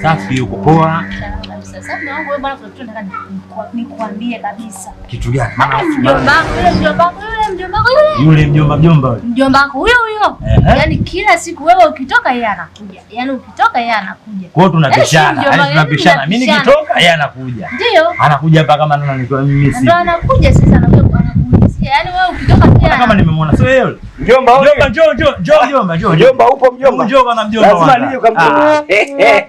Safi, yuko poa. Sasa mwanangu wewe bwana, kuna kitu nataka nikuambie kabisa. Kitu gani? Maana mjomba wako huyo. Yaani kila siku wewe ukitoka yeye anakuja. Yaani ukitoka yeye anakuja. Kwa hiyo tunapishana. Yaani tunapishana. Mimi nikitoka yeye anakuja. Ndio. Anakuja hapa kama nani nikiwa mimi si. Ndio anakuja sasa anakuja kuulizia. Yaani wewe ukitoka pia kama nimemwona. Sio yeye. Mjomba huyo. Njoo. Mjomba upo mjomba. Njoo bana mjomba. Lazima nije ukamjomba.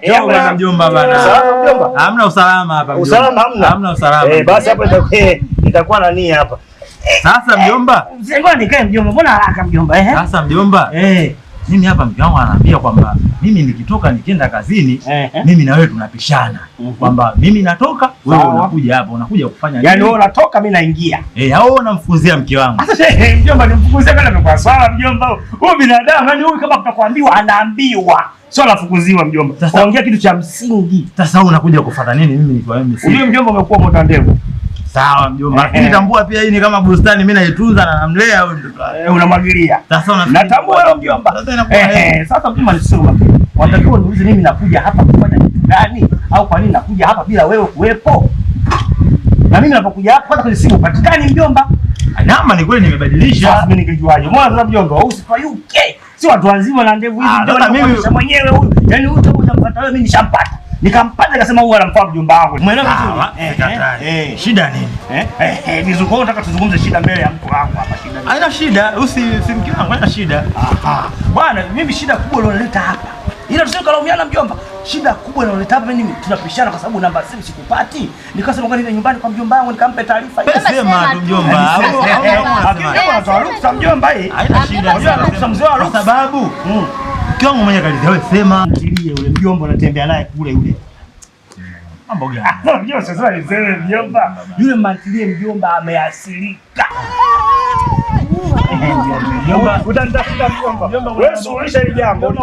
Njoo bana mjomba bana. Salama mjomba. Hamna usalama hapa mjomba. Usalama hamna. Hamna usalama. Basi hapa itakuwa nani hapa. Sasa mjomba. Ngoja nikae mjomba. Mbona haraka mjomba? Sasa mjomba. Mimi hapa mke wangu ananiambia kwamba mimi nikitoka nikienda kazini, mimi na wewe tunapishana. Kwamba mimi natoka, wewe unakuja hapa, unakuja kufanya nini? Yaani wewe unatoka, mimi naingia. Hao unamfukuzia mke wangu. Sasa mjomba nimfukuzie kana kwa swala mjomba. Huyu binadamu yani huyu kama tutakwambiwa anaambiwa. Sio anafukuziwa mjomba. Ongea kitu cha msingi. Sasa wewe unakuja kufuata nini mimi nikiwa mimi si? Huyo mjomba umekuwa mota ndevu. Sawa mjomba. Lakini tambua pia hii ni kama bustani, mimi naitunza na namlea huyo mtoto. Unamwagilia. Sasa natambua wewe mjomba. Sasa inakuwa sasa mjomba nisema. Wanatakiwa niulize mimi nakuja hapa kufanya kitu gani au kwa nini nakuja hapa bila wewe kuwepo? Na mimi ninapokuja hapa kwanza kwenye simu upatikani mjomba. Namba ni kweli nimebadilisha. Sasa mimi ningejuaje? Mbona sasa mjomba usifayuke? Si watu wazima na ndevu hizi ndio mimi mwenyewe huyu. Yaani huyu utakuja mpata wewe, mimi nishampata. Nikampata nikasema huyu anamfaa mjomba wangu. Umeelewa vizuri? Shida nini? Nizunguko nataka tuzungumze shida mbele ya mtu wangu hapa shida. Haina shida, usimkie wangu haina shida. Bwana mimi shida kubwa iliyoleta hapa. Ila tuseme kalaumiana mjomba. Shida kubwa iliyoleta hapa mimi tunapishana kwa sababu namba simu sikupati. Nikasema ngoja niende nyumbani kwa mjomba wangu nikampe taarifa. Sema tu mjomba. Hakika unatoa ruksa mjomba hii. Haina shida. Kwa sababu kiwango mwenye kalizia wewe sema. Ndiye yule mjomba unatembea naye kule yule. Mambo gani? Mjomba sasa niseme mjomba. Yule mantilie mjomba ameasilika. Mjomba utanitafuta mjomba. Wewe suluhisha hili jambo.